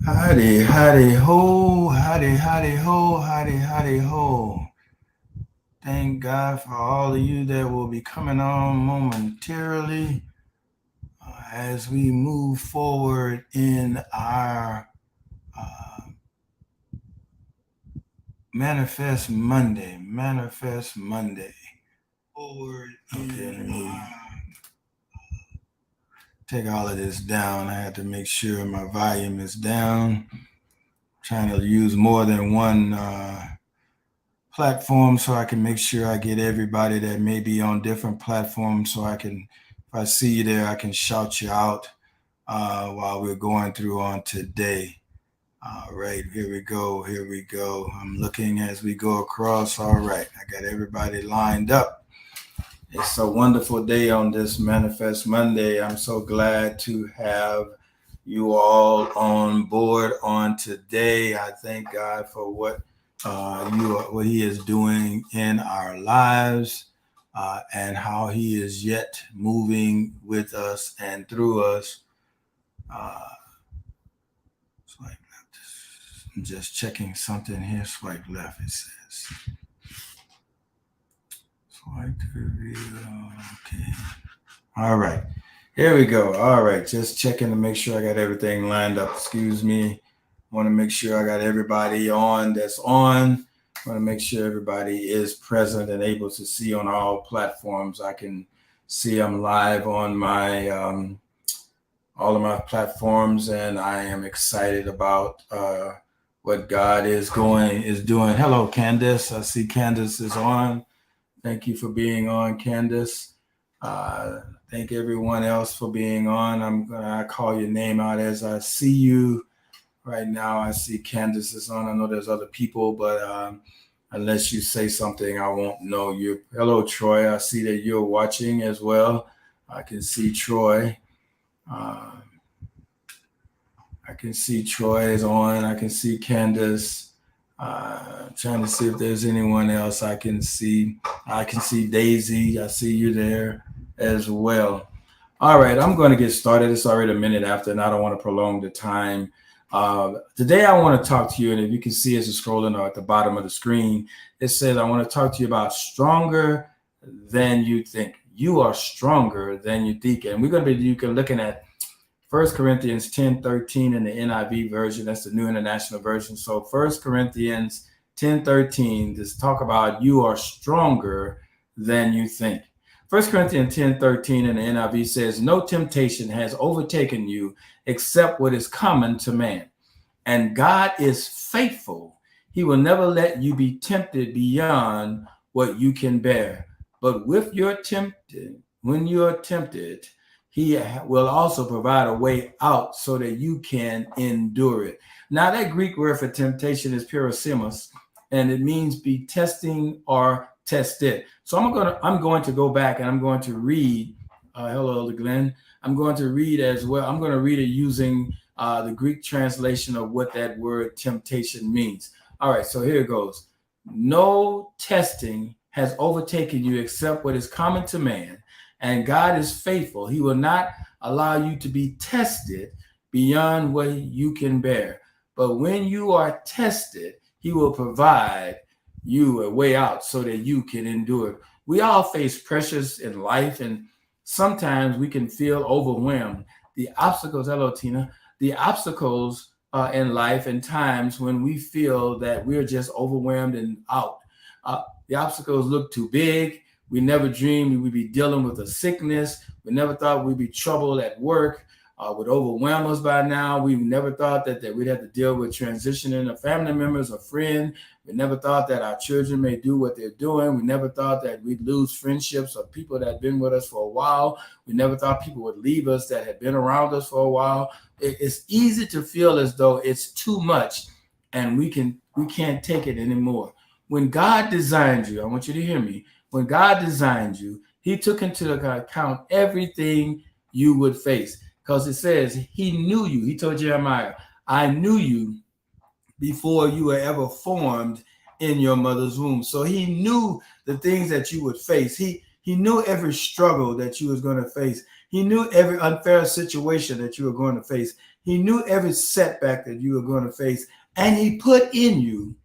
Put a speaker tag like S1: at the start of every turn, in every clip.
S1: Howdy, howdy, ho, howdy, howdy, ho, howdy, howdy, ho. Thank God for all of you that will be coming on momentarily as we move forward in our uh, Manifest Monday. Manifest Monday. Forward okay, let me take all of this down. I had to make sure my volume is down. Trying to use more than one platform so I can make sure I get everybody that may be on different platforms so I can, if I see you there, I can shout you out while we're going through on today. All right, here we go. Here we go. I'm looking as we go across. All right, I got everybody lined up. It's a wonderful day on this Manifest Monday. I'm so glad to have you all on board on today. I thank God for what He is doing in our lives, and how He is yet moving with us and through us. Swipe left. I'm just checking something here. Swipe left. It says. Swipe to reveal. Okay. All right. Here we go. All right. Just checking to make sure I got everything lined up. Excuse me. Want to make sure I got everybody on that's on. Want to make sure everybody is present and able to see on all platforms. I can see I'm live on my all of my platforms, and I am excited about what God is doing. Hello, Candace. I see Candace is on. Thank you for being on, Candace. Thank everyone else for being on. I'm gonna call your name out as I see you. Right now, I see Candace is on. I know there's other people, but unless you say something, I won't know you. Hello, Troy. I see that you're watching as well. I can see Troy. Uh, I can see Troy is on. I can see Candace. Trying to see if there's anyone else I can see. I can see Daisy. I see you there as well. All right, I'm going to get started. It's already a minute after, and I don't want to prolong the time. Today, I want to talk to you, and if you can see as you're scrolling at the bottom of the screen, it says, I want to talk to you about stronger than you think. You are stronger than you think. And we're going to be looking at 1 Corinthians 10:13 in the NIV version. That's the New International Version. So 1 Corinthians 10:13, just talk about you are stronger than you think. 1 Corinthians 10:13 in the NIV says, no temptation has overtaken you except what is common to man. And God is faithful. He will never let you be tempted beyond what you can bear. But when you're tempted, He will also provide a way out so that you can endure it. Now, that Greek word for temptation is peirasmos, and it means be testing or tested. So I'm going to go back and I'm going to read. Hello, Glenn. I'm going to read as well. I'm going to read it using the Greek translation of what that word temptation means. All right, so here it goes. No testing has overtaken you except what is common to man, and God is faithful. He will not allow you to be tested beyond what you can bear. But when you are tested, He will provide you a way out so that you can endure it. We all face pressures in life, and sometimes we can feel overwhelmed. The obstacles, hello, Tina, the obstacles in life and times when we feel that we're just overwhelmed and out. The obstacles look too big. We never dreamed we'd be dealing with a sickness. We never thought we'd be troubled at work. Would overwhelm us by now. We never thought that we'd have to deal with transitioning of family members or friends. We never thought that our children may do what they're doing. We never thought that we'd lose friendships of people that had been with us for a while. We never thought people would leave us that had been around us for a while. It's easy to feel as though it's too much and we can't take it anymore. When God designed you, I want you to hear me. When God designed you, He took into account everything you would face. Because it says He knew you. He told Jeremiah, I knew you before you were ever formed in your mother's womb. So He knew the things that you would face. He knew every struggle that you was going to face. He knew every unfair situation that you were going to face. He knew every setback that you were going to face. And he put in you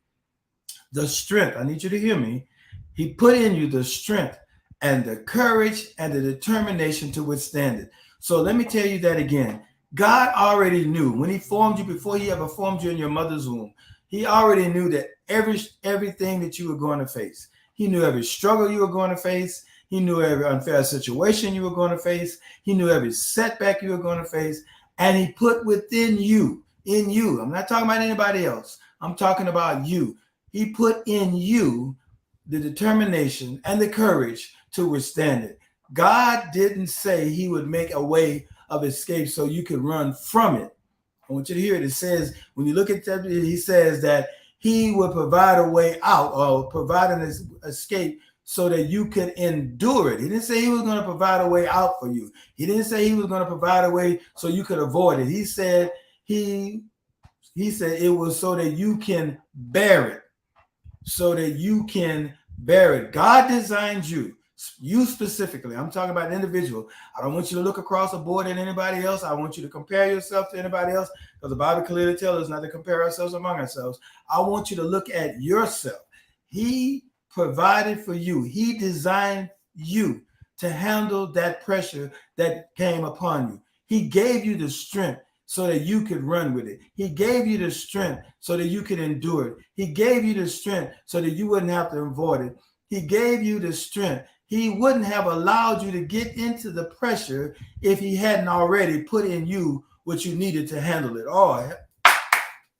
S1: the strength. I need you to hear me. He put in you the strength and the courage and the determination to withstand it. So let me tell you that again. God already knew when he formed you, before he ever formed you in your mother's womb, he already knew that everything that you were going to face. He knew every struggle you were going to face. He knew every unfair situation you were going to face. He knew every setback you were going to face. And he put within you, in you. I'm not talking about anybody else. I'm talking about you. He put in you the determination and the courage to withstand it. God didn't say he would make a way of escape so you could run from it. I want you to hear it. It says, when you look at that, he says that he would provide a way out or provide an escape so that you could endure it. He didn't say he was going to provide a way out for you. He didn't say he was going to provide a way so you could avoid it. He said it was so that you can bear it. So that you can bear it. God designed you specifically. I'm talking about an individual. I don't want you to look across the board at anybody else. I want you to compare yourself to anybody else, because the Bible clearly tells us not to compare ourselves among ourselves. I want you to look at yourself. He provided for you. He designed you to handle that pressure that came upon you. He gave you the strength so that you could run with it. He gave you the strength so that you could endure it. He gave you the strength so that you wouldn't have to avoid it. He gave you the strength. He wouldn't have allowed you to get into the pressure if he hadn't already put in you what you needed to handle it. Oh,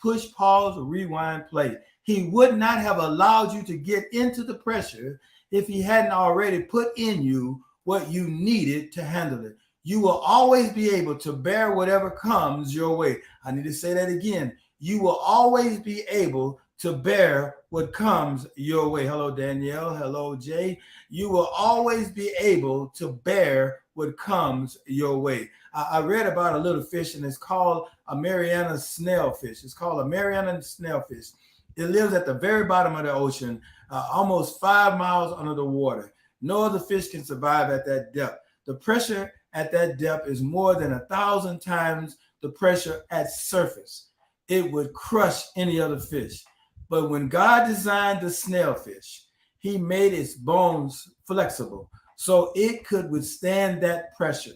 S1: push, pause, rewind, play. He would not have allowed you to get into the pressure if he hadn't already put in you what you needed to handle it. You will always be able to bear whatever comes your way. I need to say that again. You will always be able to bear what comes your way. Hello, Danielle. Hello, Jay. You will always be able to bear what comes your way. I read about a little fish, and it's called a Mariana snailfish. It's called a Mariana snailfish. It lives at the very bottom of the ocean, almost 5 miles under the water. No other fish can survive at that depth. The pressure at that depth is more than 1,000 times the pressure at surface. It would crush any other fish. But when God designed the snailfish, he made its bones flexible so it could withstand that pressure.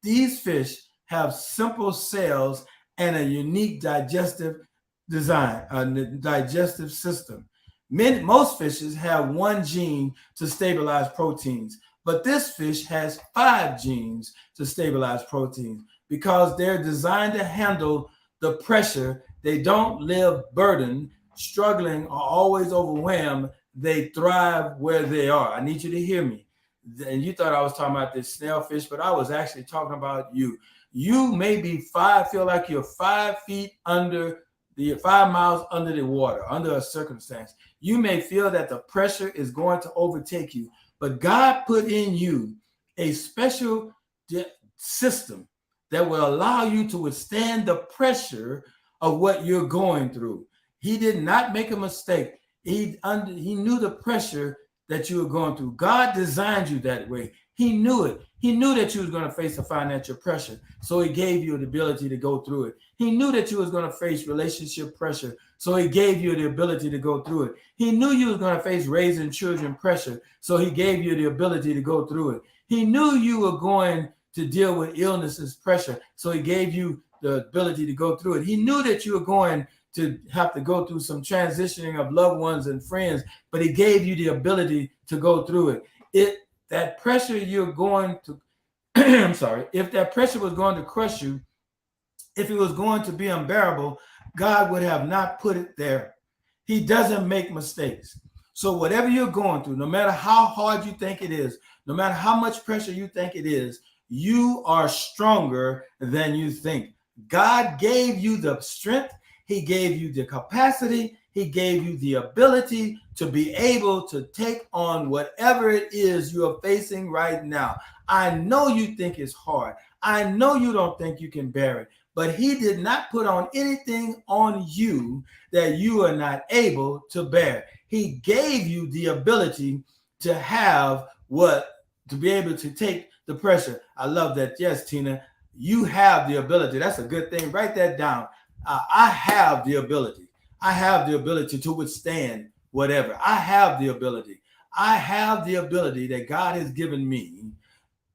S1: These fish have simple cells and a unique digestive design, a digestive system. Most fishes have one gene to stabilize proteins, but this fish has 5 genes to stabilize proteins because they're designed to handle the pressure. They don't live burdened, struggling, or always overwhelmed. They thrive where they are. I need you to hear me. And you thought I was talking about this snailfish, but I was actually talking about you. You may be feel like you're 5 feet under 5 miles under the water, under a circumstance. You may feel that the pressure is going to overtake you, but God put in you a special system that will allow you to withstand the pressure of what you're going through. He did not make a mistake. He knew the pressure that you were going through. God designed you that way. He knew it. He knew that you was going to face a financial pressure, so he gave you the ability to go through it. He knew that you was going to face relationship pressure, so he gave you the ability to go through it. He knew you was going to face raising children pressure, so he gave you the ability to go through it. He knew you were going to deal with illnesses pressure, so he gave you the ability to go through it. He knew that you were going to have to go through some transitioning of loved ones and friends, but he gave you the ability to go through it. That pressure you're going to, I'm sorry, if that pressure was going to crush you, if it was going to be unbearable, God would have not put it there. He doesn't make mistakes. So whatever you're going through, no matter how hard you think it is, no matter how much pressure you think it is, you are stronger than you think. God gave you the strength. He gave you the capacity. He gave you the ability to be able to take on whatever it is you are facing right now. I know you think it's hard. I know you don't think you can bear it, but he did not put on anything on you that you are not able to bear. He gave you the ability to have to be able to take the pressure. I love that. Yes, Tina, you have the ability. That's a good thing. Write that down. I have the ability. I have the ability to withstand whatever. I have the ability. I have the ability that God has given me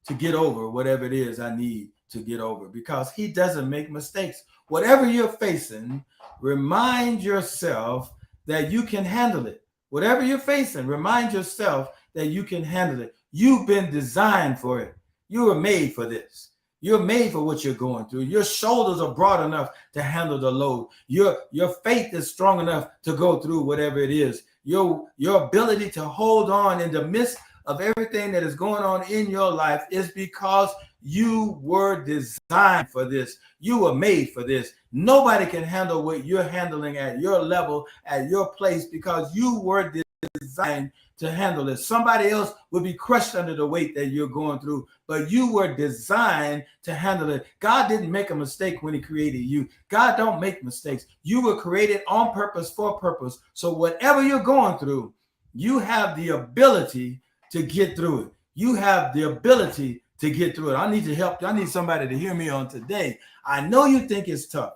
S1: to get over whatever it is I need to get over, because he doesn't make mistakes. Whatever you're facing, remind yourself that you can handle it. Whatever you're facing, remind yourself that you can handle it. You've been designed for it. You were made for this. You're made for what you're going through. Your shoulders are broad enough to handle the load. Your faith is strong enough to go through whatever it is. Your ability to hold on in the midst of everything that is going on in your life is because you were designed for this. You were made for this. Nobody can handle what you're handling at your level, at your place, because you were designed to handle it. Somebody else would be crushed under the weight that you're going through, but you were designed to handle it. God didn't make a mistake when he created you. God don't make mistakes. You were created on purpose, for purpose. So whatever you're going through, you have the ability to get through it. You have the ability to get through it. I need to help. I need somebody to hear me on today. I know you think it's tough.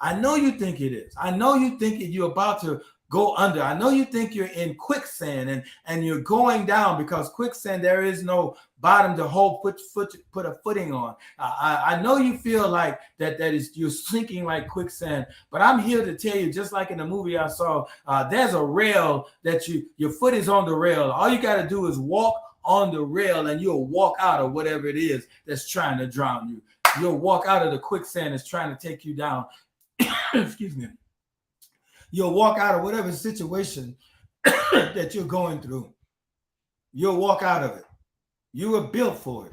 S1: I know you think it is. I know you think you're about to go under. I know you think you're in quicksand and you're going down, because quicksand, there is no bottom to hold, put a footing on. I know you feel like that is you're sinking like quicksand, but I'm here to tell you, just like in the movie I saw, there's a rail that your foot is on the rail. All you got to do is walk on the rail and you'll walk out of whatever it is that's trying to drown you. You'll walk out of the quicksand that's trying to take you down. Excuse me. You'll walk out of whatever situation that you're going through. You'll walk out of it. You were built for it.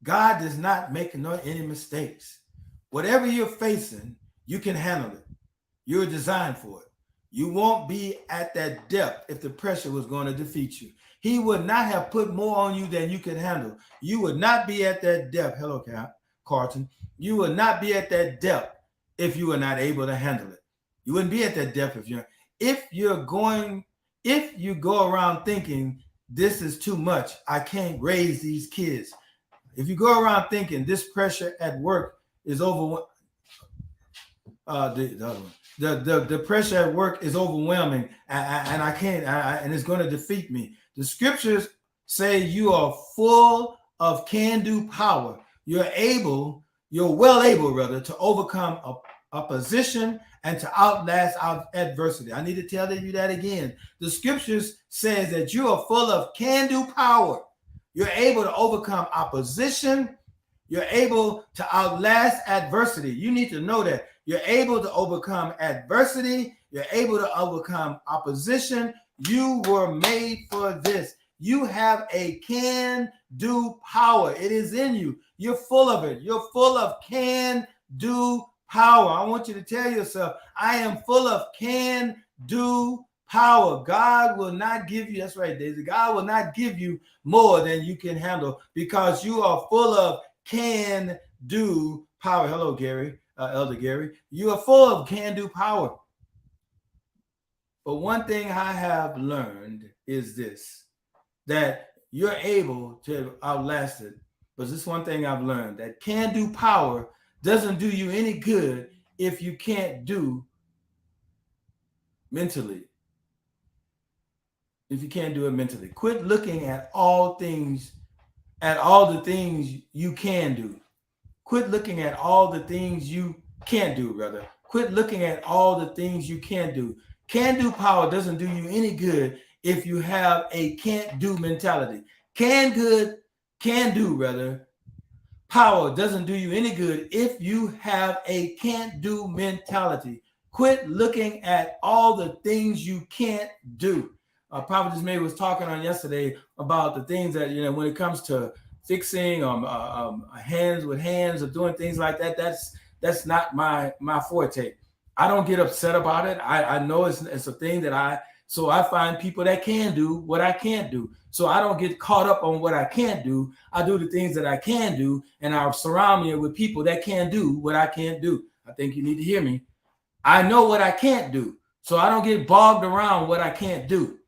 S1: God does not make any mistakes. Whatever you're facing, you can handle it. You're designed for it. You won't be at that depth if the pressure was going to defeat you. He would not have put more on you than you could handle. You would not be at that depth. Hello, Carlton. You would not be at that depth if you were not able to handle it. You wouldn't be at that depth if you go around thinking this is too much, I can't raise these kids. If you go around thinking this pressure at work is the pressure at work is overwhelming and I can't, and it's going to defeat me. The scriptures say you are full of can-do power. You're well able to overcome opposition and to outlast adversity. I need to tell you that again. The scriptures says that you are full of can-do power. You're able to overcome opposition. You're able to outlast adversity. You need to know that. You're able to overcome adversity. You're able to overcome opposition. You were made for this. You have a can-do power. It is in you. You're full of it. You're full of can-do power. I want you to tell yourself, I am full of can-do power. God will not give you, that's right, Daisy, God will not give you more than you can handle, because you are full of can-do power. Hello, Gary, Elder Gary. You are full of can-do power. But one thing I have learned is this, that you're able to outlast it. But this one thing I've learned, that can-do power doesn't do you any good if you can't do mentally. If you can't do it mentally. Quit looking at all the things you can do. Quit looking at all the things you can't do, brother. Quit looking at all the things you can do. Can-do power doesn't do you any good if you have a can't-do mentality. Can-do, brother. Power doesn't do you any good if you have a can't-do mentality. Quit looking at all the things you can't do. Prophetess May was talking on yesterday about the things that, when it comes to fixing hands with hands or doing things like that, that's not my forte. I don't get upset about it. I know it's a thing that I find people that can do what I can't do. So I don't get caught up on what I can't do. I do the things that I can do, and I surround me with people that can do what I can't do. I think you need to hear me. I know what I can't do, so I don't get bogged around what I can't do.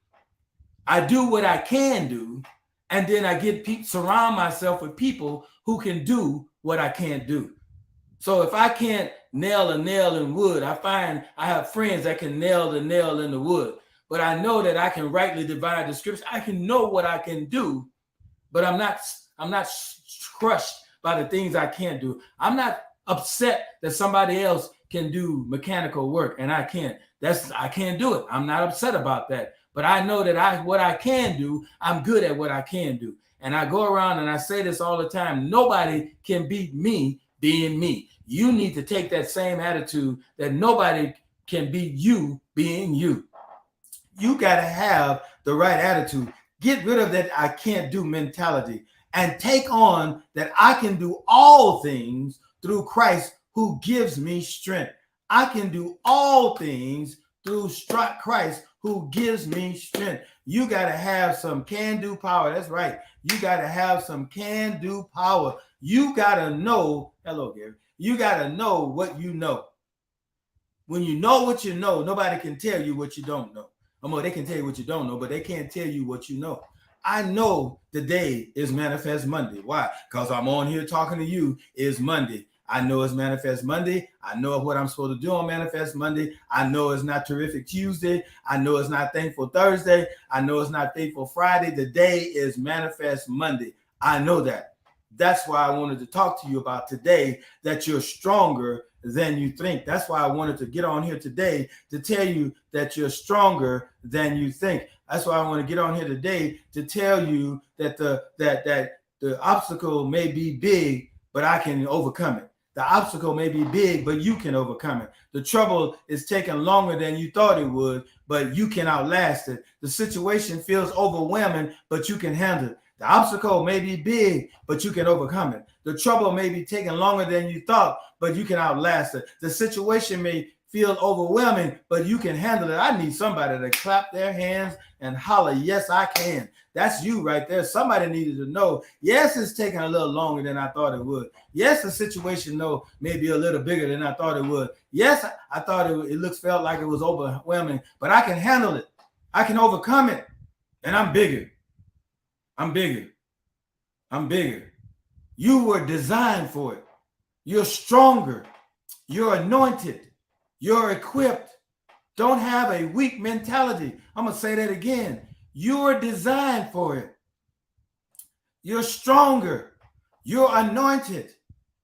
S1: I do what I can do, And then I surround myself with people who can do what I can't do. So if I can't nail a nail in wood, I find I have friends that can nail the nail in the wood. But I know that I can rightly divide the scripture. I can know what I can do, but I'm not crushed by the things I can't do. I'm not upset that somebody else can do mechanical work and I can't. I can't do it. I'm not upset about that. But I know that what I can do, I'm good at what I can do. And I go around and I say this all the time. Nobody can beat me being me. You need to take that same attitude that nobody can beat you being you. You got to have the right attitude. Get rid of that I can't do mentality and take on that I can do all things through Christ who gives me strength. I can do all things through Christ who gives me strength. You got to have some can-do power. That's right. You got to have some can-do power. You got to know, hello, Gary. You got to know what you know. When you know what you know, nobody can tell you what you don't know. They can tell you what you don't know, but they can't tell you what you know. I know the day is Manifest Monday. Why? Because I'm on here talking to you. It's Monday. I know it's Manifest Monday. I know what I'm supposed to do on Manifest Monday. I know it's not Terrific Tuesday. I know it's not Thankful Thursday. I know it's not Thankful Friday. The day is Manifest Monday. I know that. That's why I wanted to talk to you about today, that you're stronger than you think. That's why I wanted to get on here today to tell you that you're stronger than you think. That's why I want to get on here today to tell you that the obstacle may be big, but I can overcome it. The obstacle may be big, but you can overcome it. The trouble is taking longer than you thought it would, but you can outlast it. The situation feels overwhelming, but you can handle it. The obstacle may be big, but you can overcome it. The trouble may be taking longer than you thought, but you can outlast it. The situation may feel overwhelming, but you can handle it. I need somebody to clap their hands and holler, yes, I can. That's you right there. Somebody needed to know, yes, it's taking a little longer than I thought it would. Yes, the situation may be a little bigger than I thought it would. Yes, I thought felt like it was overwhelming, but I can handle it. I can overcome it, and I'm bigger. I'm bigger. I'm bigger. You were designed for it. You're stronger. You're anointed. You're equipped. Don't have a weak mentality. I'm going to say that again. You're designed for it. You're stronger. You're anointed.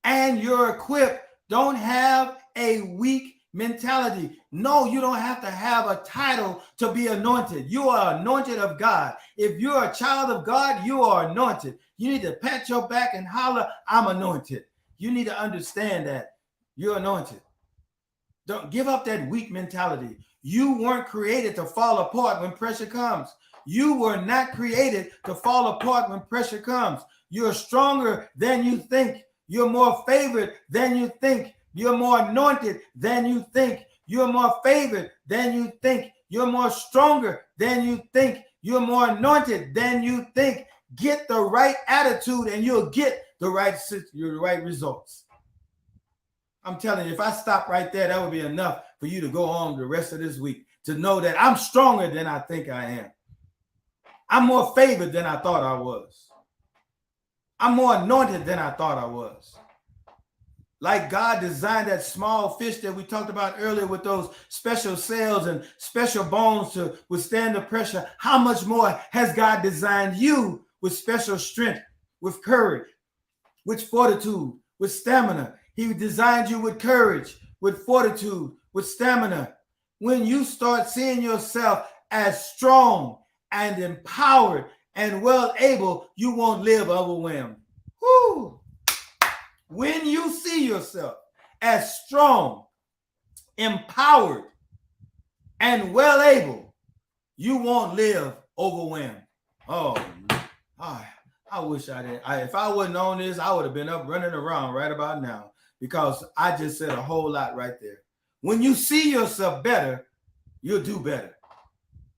S1: And you're equipped. Don't have a weak mentality. No, you don't have to have a title to be anointed. You are anointed of God. If you're a child of God, you are anointed. You need to pat your back and holler, I'm anointed. You need to understand that you're anointed. Don't give up that weak mentality. You weren't created to fall apart when pressure comes. You were not created to fall apart when pressure comes. You're stronger than you think. You're more favored than you think. You're more anointed than you think. You're more favored than you think. You're more stronger than you think. You're more anointed than you think. Get the right attitude and you'll get the right results. I'm telling you, if I stop right there, that would be enough for you to go on the rest of this week to know that I'm stronger than I think I am. I'm more favored than I thought I was. I'm more anointed than I thought I was. Like God designed that small fish that we talked about earlier with those special cells and special bones to withstand the pressure, how much more has God designed you with special strength, with courage, with fortitude, with stamina? He designed you with courage, with fortitude, with stamina. When you start seeing yourself as strong and empowered and well able, you won't live overwhelmed. Woo! When you see yourself as strong, empowered, and well able, you won't live overwhelmed. I wish I did. If I wasn't on this, I would have been up running around right about now because I just said a whole lot right there. When you see yourself better, you'll do better.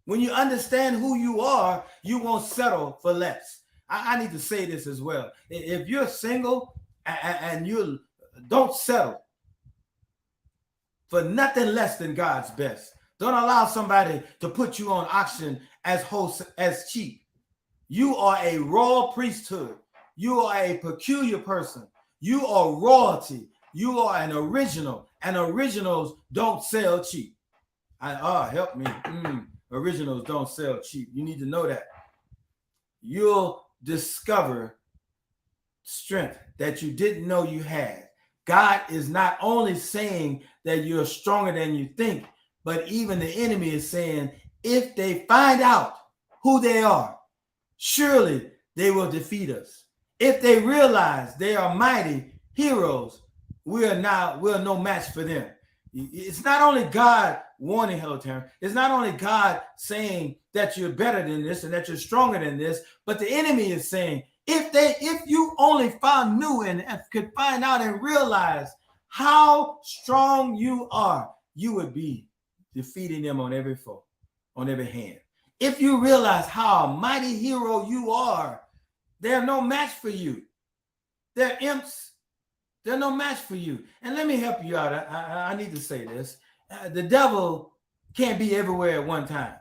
S1: When you understand who you are, you won't settle for less. I need to say this as well. If you're single and you don't settle for nothing less than God's best, don't allow somebody to put you on auction as cheap. You are a royal priesthood. You are a peculiar person. You are royalty. You are an original, and originals don't sell cheap. Help me. Originals don't sell cheap. You need to know that. You'll discover strength that you didn't know you had. God is not only saying that you're stronger than you think, but even the enemy is saying, if they find out who they are, surely they will defeat us. If they realize they are mighty heroes, we're no match for them. It's not only God warning, hello, Taryn. It's not only God saying that you're better than this and that you're stronger than this, but the enemy is saying, if you only knew and could find out and realize how strong you are, you would be defeating them on every foe, on every hand. If you realize how a mighty hero you are, they're no match for you. They're imps. They're no match for you. And let me help you out. I need to say this. The devil can't be everywhere at one time.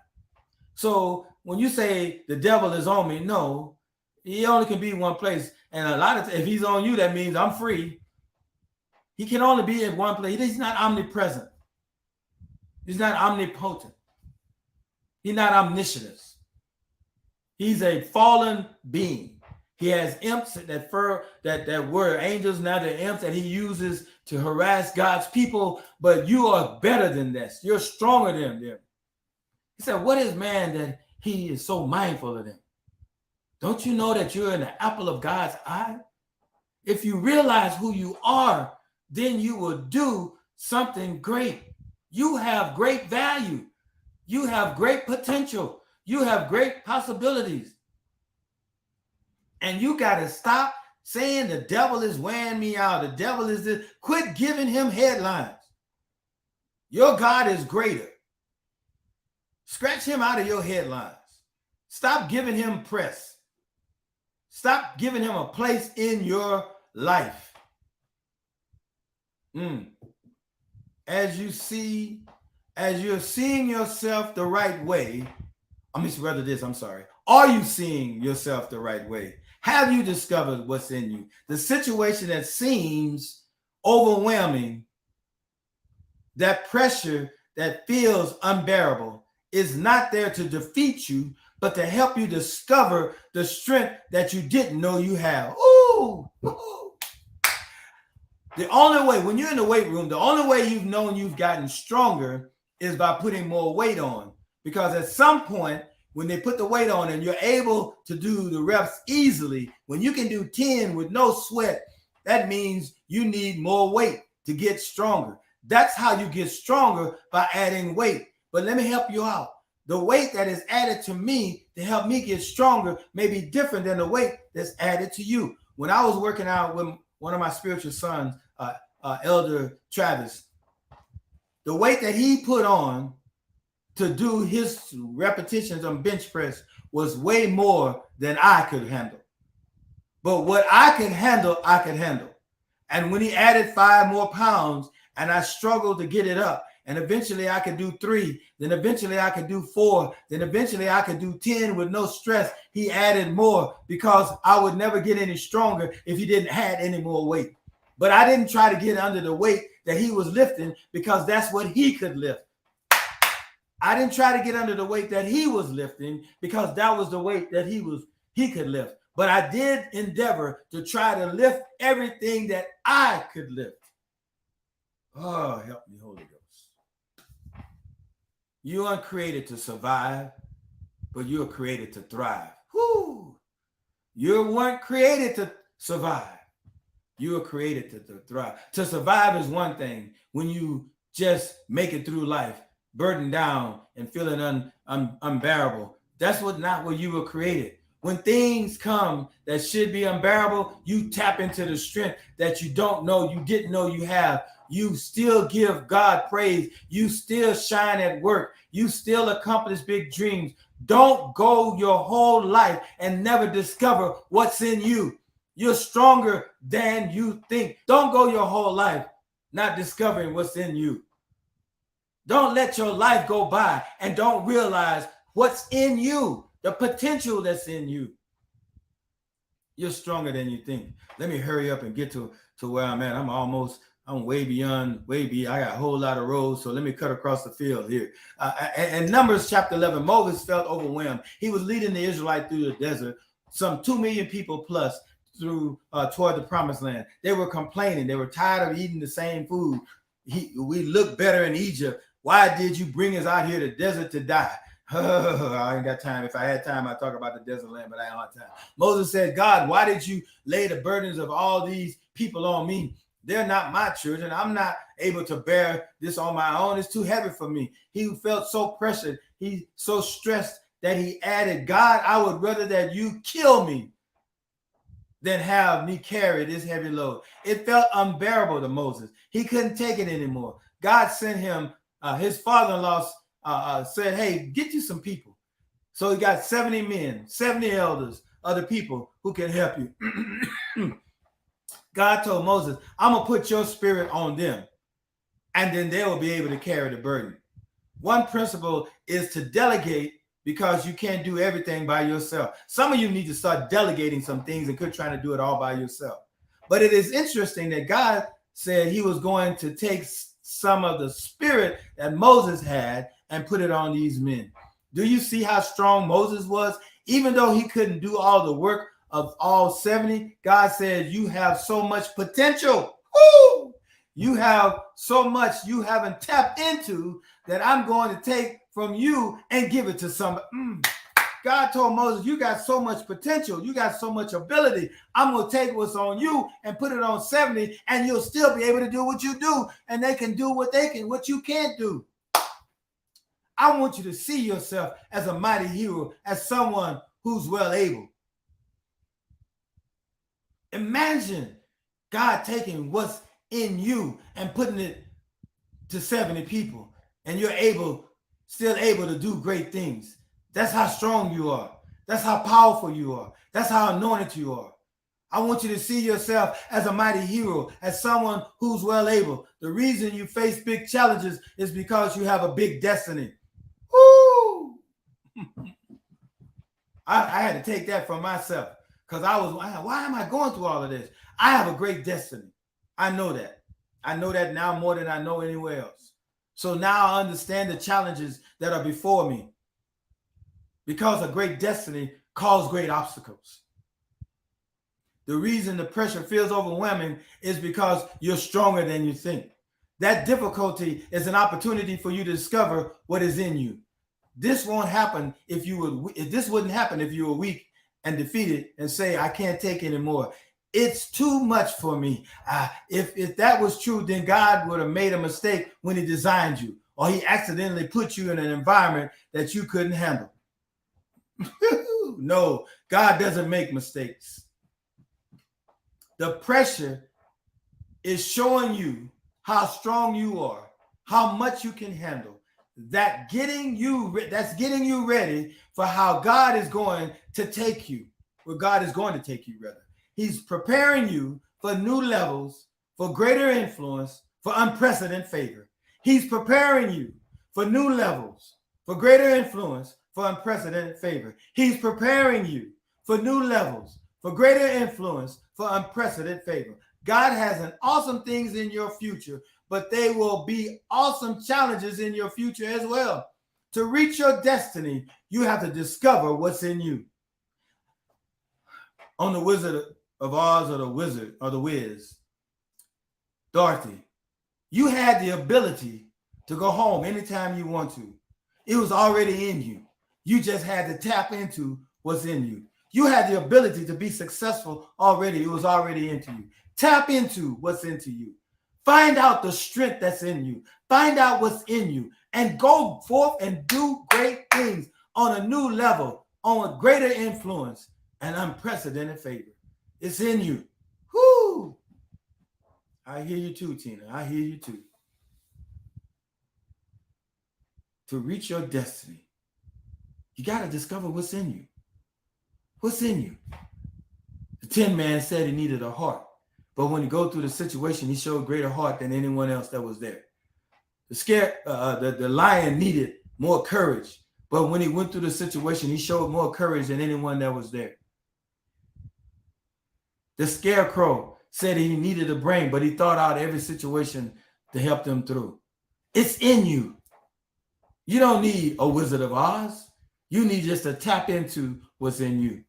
S1: So when you say the devil is on me, no, he only can be one place. And a lot of if he's on you, that means I'm free. He can only be in one place. He's not omnipresent. He's not omnipotent. He's not omniscient. He's a fallen being. He has imps that were angels, now they're imps that he uses to harass God's people. But you are better than this. You're stronger than them. He said, what is man that he is so mindful of them? Don't you know that you're in the apple of God's eye? If you realize who you are, then you will do something great. You have great value. You have great potential. You have great possibilities. And you got to stop saying the devil is wearing me out. The devil is this. Quit giving him headlines. Your God is greater. Scratch him out of your headlines. Stop giving him press. Stop giving him a place in your life. As you're seeing yourself the right way, are you seeing yourself the right way? Have you discovered what's in you? The situation that seems overwhelming, that pressure that feels unbearable, is not there to defeat you, but to help you discover the strength that you didn't know you have. Ooh. The only way, when you're in the weight room, the only way you've known you've gotten stronger is by putting more weight on. Because at some point, when they put the weight on and you're able to do the reps easily, when you can do 10 with no sweat, that means you need more weight to get stronger. That's how you get stronger, by adding weight. But let me help you out. The weight that is added to me to help me get stronger may be different than the weight that's added to you. When I was working out with one of my spiritual sons, Elder Travis, the weight that he put on to do his repetitions on bench press was way more than I could handle. But what I could handle, I could handle. And when he added 5 more pounds and I struggled to get it up, and eventually I could do 3, then eventually I could do 4, then eventually I could do 10 with no stress, he added more, because I would never get any stronger if he didn't add any more weight. But I didn't try to get under the weight that he was lifting, because that's what he could lift. I didn't try to get under the weight that he was lifting, because that was the weight that he could lift. But I did endeavor to try to lift everything that I could lift. Oh, help me, Holy Ghost. You aren't created to survive, but you are created to thrive. Woo! You weren't created to survive. You are created to thrive. To survive is one thing. When you just make it through life, burdened down and feeling unbearable, that's not what you were created. When things come that should be unbearable, you tap into the strength that you didn't know you have. You still give God praise. You still shine at work. You still accomplish big dreams. Don't go your whole life and never discover what's in you. You're stronger than you think. Don't go your whole life not discovering what's in you. Don't let your life go by and don't realize what's in you. The potential that's in you. You're stronger than you think. Let me hurry up and get to where I'm at. I'm way beyond. I got a whole lot of roads, so let me cut across the field here. And Numbers chapter 11, Moses felt overwhelmed. He was leading the Israelites through the desert, some 2 million people plus, through toward the promised land. They were complaining. They were tired of eating the same food. We look better in Egypt. Why did you bring us out here to the desert to die? I ain't got time. If I had time, I'd talk about the desert land, but I don't have time. Moses said, God, why did you lay the burdens of all these people on me? They're not my children. I'm not able to bear this on my own. It's too heavy for me. He felt so pressured. He's so stressed that he added, God, I would rather that you kill me than have me carry this heavy load. It felt unbearable to Moses. He couldn't take it anymore. God sent him, his father-in-law said, hey, get you some people. So he got 70 men, 70 elders, other people who can help you. God told Moses, I'm going to put your spirit on them, and then they will be able to carry the burden. One principle is to delegate, because you can't do everything by yourself. Some of you need to start delegating some things and quit trying to do it all by yourself. But it is interesting that God said he was going to take some of the spirit that Moses had and put it on these men. Do you see how strong Moses was? Even though he couldn't do all the work of all 70, God said, you have so much potential. Woo! You have so much you haven't tapped into that I'm going to take from you and give it to somebody. God told Moses, you got so much potential. You got so much ability. I'm going to take what's on you and put it on 70, and you'll still be able to do what you do, and they can do what you can't do. I want you to see yourself as a mighty hero, as someone who's well able. Imagine God taking what's in you and putting it to 70 people, and you're still able to do great things. That's how strong you are. That's how powerful you are. That's how anointed you are. I want you to see yourself as a mighty hero, as someone who's well able. The reason you face big challenges is because you have a big destiny. Woo! I had to take that for myself, because why am I going through all of this? I have a great destiny. I know that. I know that now more than I know anywhere else. So now I understand the challenges that are before me, because a great destiny calls great obstacles. The reason the pressure feels overwhelming is because you're stronger than you think. That difficulty is an opportunity for you to discover what is in you. This wouldn't happen if you were weak and defeated and say, I can't take anymore. It's too much for me. If that was true, then God would have made a mistake when he designed you, or he accidentally put you in an environment that you couldn't handle. No, God doesn't make mistakes. The pressure is showing you how strong you are, how much you can handle. That's getting you ready for how God is going to take you, where God is going to take you, rather. He's preparing you for new levels, for greater influence, for unprecedented favor. He's preparing you for new levels, for greater influence, for unprecedented favor. He's preparing you for new levels, for greater influence, for unprecedented favor. God has an awesome things in your future, but they will be awesome challenges in your future as well. To reach your destiny, you have to discover what's in you. On The Wizard of Oz, or The Wiz, Dorothy, you had the ability to go home anytime you want to. It was already in you. You just had to tap into what's in you. You had the ability to be successful already. It was already into you. Tap into what's into you. Find out the strength that's in you. Find out what's in you and go forth and do great things on a new level, on a greater influence and unprecedented favor. It's in you. Whoo! I hear you too, Tina. I hear you too. To reach your destiny, you got to discover what's in you. What's in you? The Tin Man said he needed a heart, but when he go through the situation, he showed greater heart than anyone else that was there. The lion needed more courage, But when he went through the situation, he showed more courage than anyone that was there. The scarecrow said he needed a brain, but he thought out every situation to help them through. It's in you. You don't need a Wizard of Oz. You need just to tap into what's in you.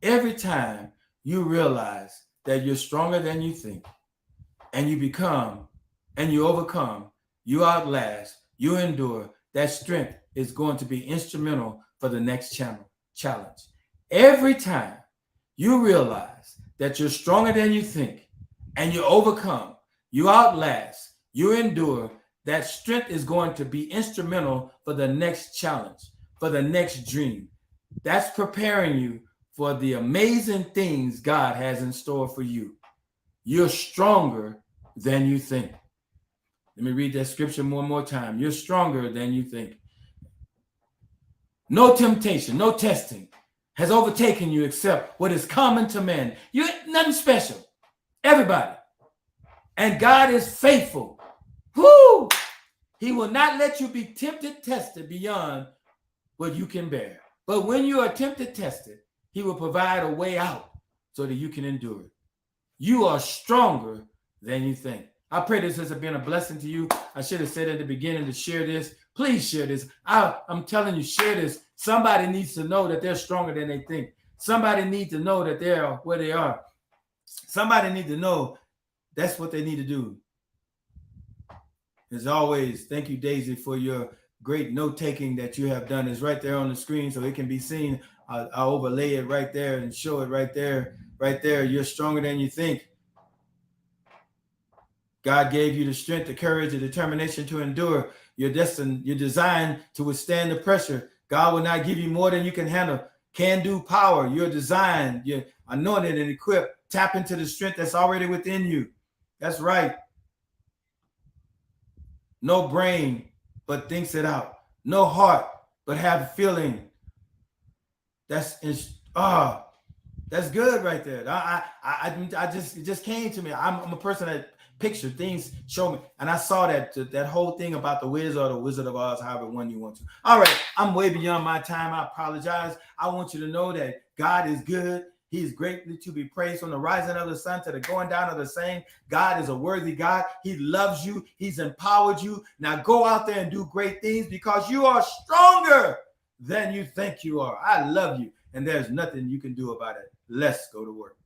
S1: Every time you realize that you're stronger than you think, and you become, and you overcome, you outlast, you endure, that strength is going to be instrumental for the next challenge. Every time you realize that you're stronger than you think, and you overcome, you outlast, you endure, that strength is going to be instrumental for the next challenge, for the next dream. That's preparing you for the amazing things God has in store for you. You're stronger than you think. Let me read that scripture one more time. You're stronger than you think. No temptation, no testing has overtaken you except what is common to men. You're nothing special. Everybody. And God is faithful. Woo! He will not let you be tempted, tested beyond what you can bear. But when you are tempted, tested, he will provide a way out so that you can endure it. You are stronger than you think. I pray this has been a blessing to you. I should have said at the beginning to share this. Please share this. I'm telling you, share this. Somebody needs to know that they're stronger than they think. Somebody needs to know that they're where they are. Somebody needs to know that's what they need to do. As always, thank you, Daisy, for your great note-taking that you have done. It's right there on the screen so it can be seen. I'll overlay it right there and show it right there. Right there. You're stronger than you think. God gave you the strength, the courage, the determination to endure. You're destined, you're designed to withstand the pressure. God will not give you more than you can handle. Can-do power. You're designed, you're anointed and equipped. Tap into the strength that's already within you. That's right. No brain, but thinks it out. No heart, but have feeling. That's good right there. It just came to me. I'm a person that picture things, show me, and I saw that whole thing about the Wiz or the Wizard of Oz, however one you want to. All right, I'm way beyond my time. I apologize. I want you to know that God is good. He is greatly to be praised from the rising of the sun to the going down of the same. God is a worthy God. He loves you. He's empowered you. Now go out there and do great things because you are stronger than you think you are. I love you, and there's nothing you can do about it. Let's go to work.